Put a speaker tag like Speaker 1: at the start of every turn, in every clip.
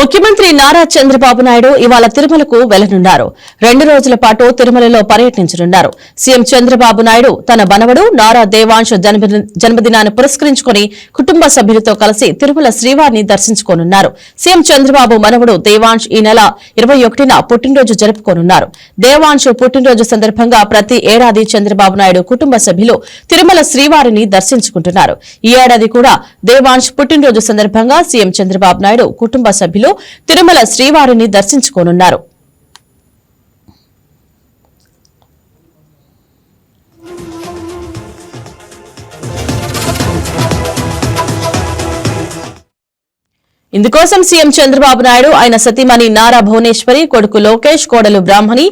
Speaker 1: ముఖ్యమంత్రి నారా చంద్రబాబు నాయుడు ఇవాళ తిరుమలకు వెళ్లనున్నారు. 2 రోజుల పాటు తిరుమలలో పర్యటించనున్నారు. సీఎం చంద్రబాబు నాయుడు తన మనవడు నారా దేవాంశ్ జన్మదినాన్ని పురస్కరించుకుని కుటుంబ సభ్యులతో కలిసి తిరుమల శ్రీవారిని దర్శించుకోనున్నారు. సీఎం చంద్రబాబు మనవడు దేవాంశ్ ఈ నెల 21న పుట్టినరోజు జరుపుకోనున్నారు. దేవాంశ్ పుట్టినరోజు సందర్భంగా ప్రతి ఏడాది చంద్రబాబు నాయుడు కుటుంబ సభ్యులు తిరుమల శ్రీవారిని దర్శించుకుంటున్నారు. ఈ ఏడాది కూడా దేవాంశ్ పుట్టినరోజు సందర్భంగా సీఎం చంద్రబాబు నాయుడు కుటుంబ సభ్యులు తిరుమల శ్రీవారిని దర్శించుకోనున్నారు. ఇందుకోసం సీఎం చంద్రబాబు నాయుడు ఆయన సతీమణి నారా భువనేశ్వరి, కొడుకు లోకేష్, కోడలు బ్రాహ్మణి,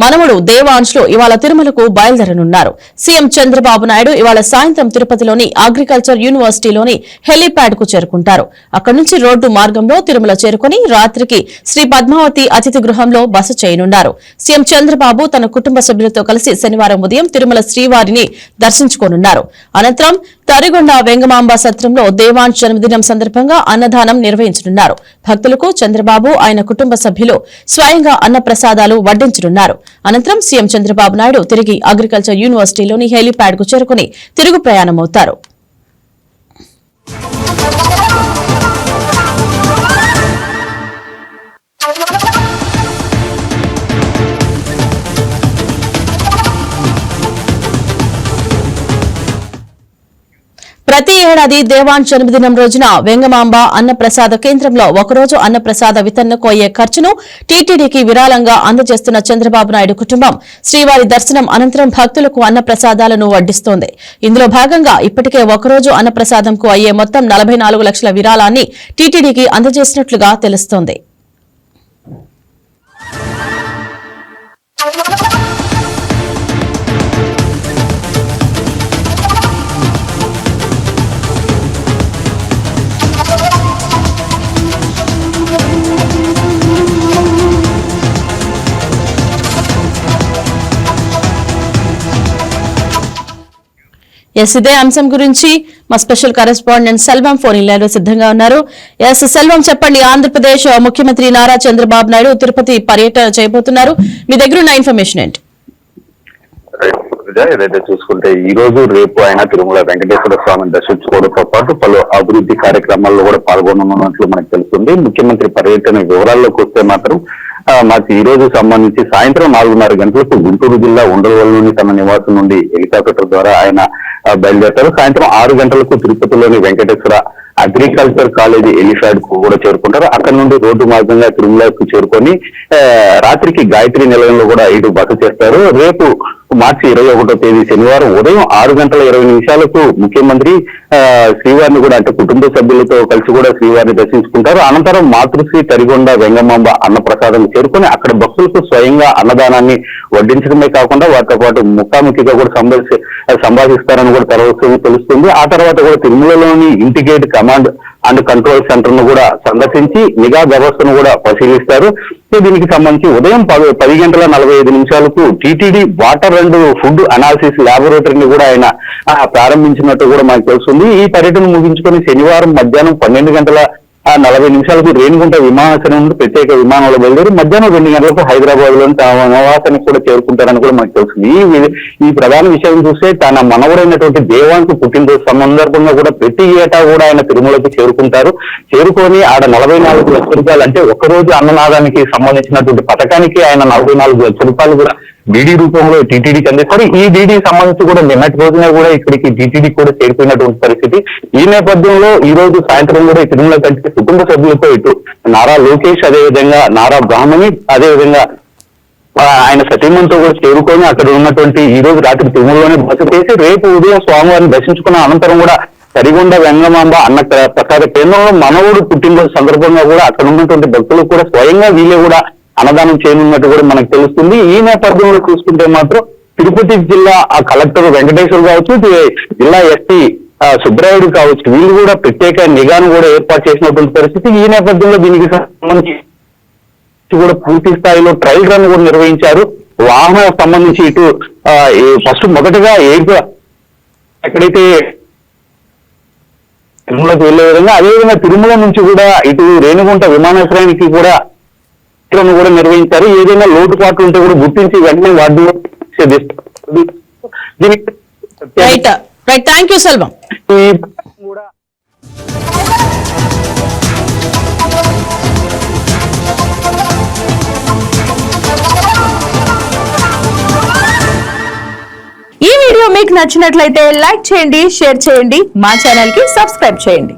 Speaker 1: మనవడు దేవాంశ్లు ఇవాళ తిరుమలకు బయలుదేరనున్నారు. సీఎం చంద్రబాబు నాయుడు ఇవాళ సాయంత్రం తిరుపతిలోని అగ్రికల్చర్ యూనివర్సిటీలోని హెలీప్యాడ్ కు చేరుకుంటారు. అక్కడి నుంచి రోడ్డు మార్గంలో తిరుమల చేరుకుని రాత్రికి శ్రీ పద్మావతి అతిథి గృహంలో బస చేయనున్నారు. సీఎం చంద్రబాబు తన కుటుంబ సభ్యులతో కలిసి శనివారం ఉదయం తిరుమల శ్రీవారిని దర్శించుకోనున్నారు. అనంతరం తరిగొండ వెంగమాంబ సత్రంలో దేవాంశ్ జన్మదినం సందర్భంగా అన్నదానం నిర్వహించనున్నారు. భక్తులకు చంద్రబాబు ఆయన కుటుంబ సభ్యులు స్వయంగా అన్నప్రసాదాలు వడ్డించనున్నారు. అనంతరం సీఎం చంద్రబాబు నాయుడు తిరిగి అగ్రికల్చర్ యూనివర్సిటీలోని హెలీప్యాడ్ కు చేరుకుని తిరుగు ప్రయాణమవుతారు. ప్రతి ఏడాది దేవాంశ్ జన్మదినం రోజున వెంగమాంబ అన్నప్రసాద కేంద్రంలో ఒకరోజు అన్నప్రసాద వితరణకు అయ్యే ఖర్చును టీటీడీకి విరాళంగా అందజేస్తున్న చంద్రబాబు నాయుడు కుటుంబం శ్రీవారి దర్శనం అనంతరం భక్తులకు అన్నప్రసాదాలను వడ్డిస్తోంది. ఇందులో భాగంగా ఇప్పటికే ఒకరోజు అన్నప్రసాదంకు అయ్యే మొత్తం 44 లక్షల విరాళాన్ని టీటీడీకి అందజేసినట్లుగా తెలుస్తోంది. ఇదే అంశం గురించి మా స్పెషల్ కరెస్పాండెంట్ సెల్వం ఫోన్ లైన్లో సిద్ధంగా ఉన్నారు. సెల్వం, చెప్పండి. ఆంధ్రప్రదేశ్ ముఖ్యమంత్రి నారా చంద్రబాబు నాయుడు తిరుపతి పర్యటన చేయబోతున్నారు. మీ దగ్గర ఉన్న ఇన్ఫర్మేషన్ ఏంటి?
Speaker 2: ఏదైతే చూసుకుంటే ఈ రోజు రేపు ఆయన తిరుమల వెంకటేశ్వర స్వామిని దర్శించుకోవడంతో పాటు పలు అభివృద్ధి కార్యక్రమాల్లో కూడా పాల్గొననున్నట్లు మనకు తెలుస్తుంది. ముఖ్యమంత్రి పర్యటన వివరాల్లోకి వస్తే మాత్రం మాకు ఈ రోజు సంబంధించి సాయంత్రం 4:30 గంటలకు గుంటూరు జిల్లా ఉండవల్లిలోని తన నివాసం నుండి హెలికాప్టర్ ద్వారా ఆయన బయలుదేరతారు. సాయంత్రం 6 గంటలకు తిరుపతిలోని వెంకటేశ్వర అగ్రికల్చర్ కాలేజీ హెలిప్యాడ్ కు కూడా చేరుకుంటారు. అక్కడ నుండి రోడ్డు మార్గంగా తిరుమలకు చేరుకొని రాత్రికి గాయత్రి నిలయంలో కూడా ఇటు బస చేస్తారు. రేపు మార్చి 21వ తేదీ శనివారం ఉదయం 6:20 ముఖ్యమంత్రి శ్రీవారిని కూడా అంటే కుటుంబ సభ్యులతో కలిసి కూడా శ్రీవారిని దర్శించుకుంటారు. అనంతరం మాతృశ్రీ తరిగొండ వెంగమాంబ అన్నప్రసాదం చేరుకుని అక్కడ భక్తులకు స్వయంగా అన్నదానాన్ని వడ్డించడమే కాకుండా వాటితో పాటు ముఖాముఖిగా కూడా సంభాషిస్తారని కూడా తెలుస్తుంది. ఆ తర్వాత కూడా తిరుమలలోని ఇంటిగేట్ కమాండ్ అండ్ కంట్రోల్ సెంటర్ ను కూడా సందర్శించి నిఘా వ్యవస్థను కూడా పరిశీలిస్తారు. దీనికి సంబంధించి ఉదయం 10:45 TTD water and food analysis ల్యాబొరేటరీని కూడా ఆయన ప్రారంభించినట్టు కూడా మనకు తెలుస్తుంది. ఈ పర్యటన ముగించుకొని శనివారం మధ్యాహ్నం 12:40 రేణిగుంట విమానాశ్రయం నుండి ప్రత్యేక విమానంలో బయలుదేరి మధ్యాహ్నం 2 గంటలకు హైదరాబాద్ లోని తన నివాసానికి కూడా చేరుకుంటారని కూడా మనకు తెలుస్తుంది. ఈ ప్రధాన విషయం చూస్తే తన మనవరైనటువంటి దేవాంశ్ పుట్టినరోజు సందర్భంగా కూడా ప్రతి ఏటా కూడా ఆయన తిరుమలకి చేరుకుంటారు. చేరుకొని ఆడ 44 లక్షల రూపాయలు అంటే ఒక్కరోజు అన్నదానానికి సంబంధించినటువంటి పథకానికి ఆయన 44 లక్షల రూపాయలు కూడా డీడీ రూపంలో టీటీడీకి అందిస్తారు. ఈ డీడీకి సంబంధించి కూడా నిన్నటి రోజునే కూడా ఇక్కడికి టీటీడీ కూడా చేరుకున్నటువంటి పరిస్థితి. ఈ నేపథ్యంలో ఈ రోజు సాయంత్రం కూడా ఈ తిరుమల కంటే కుటుంబ సభ్యులతో ఇటు నారా లోకేష్, అదేవిధంగా నారా బ్రాహ్మణి, అదేవిధంగా ఆయన సతీమణితో కూడా చేరుకొని అక్కడ ఉన్నటువంటి ఈ రోజు రాత్రి తిరుమలలోనే బస చేసి రేపు ఉదయం స్వామివారిని దర్శించుకున్న అనంతరం కూడా తరిగొండ వెంగమాంబ అన్న ప్రసాద కేంద్రంలో మనవుడు పుట్టినరోజు సందర్భంగా కూడా అక్కడ ఉన్నటువంటి భక్తులకు కూడా స్వయంగా వీళ్ళే కూడా అన్నదానం చేయనున్నట్టు కూడా మనకు తెలుస్తుంది. ఈ నేపథ్యంలో చూసుకుంటే మాత్రం తిరుపతి జిల్లా కలెక్టర్ వెంకటేశ్వర్ కావచ్చు, జిల్లా ఎస్పీ సుబ్రాయుడు కావచ్చు, వీళ్ళు కూడా ప్రత్యేక నిఘాను కూడా ఏర్పాటు చేసినటువంటి పరిస్థితి. ఈ నేపథ్యంలో దీనికి సంబంధించి కూడా పూర్తి స్థాయిలో ట్రయల్ రన్ కూడా నిర్వహించారు. వాహనం సంబంధించి ఇటు మొదటగా ఎక్కడైతే తిరుమలకు వెళ్లే విధంగా, అదేవిధంగా తిరుమల నుంచి కూడా ఇటు రేణిగుంట విమానాశ్రయానికి కూడా కూడా నిర్వహించారు. ఏదైనా లోటుపాట్లు ఉంటే కూడా గుర్తించి వెంటనే వాటిని
Speaker 1: right right thank you Selvam.
Speaker 2: కూడా
Speaker 3: ఈ వీడియో మీకు నచ్చినట్లయితే లైక్ చేయండి, షేర్ చేయండి, మా ఛానల్ కి సబ్స్క్రైబ్ చేయండి.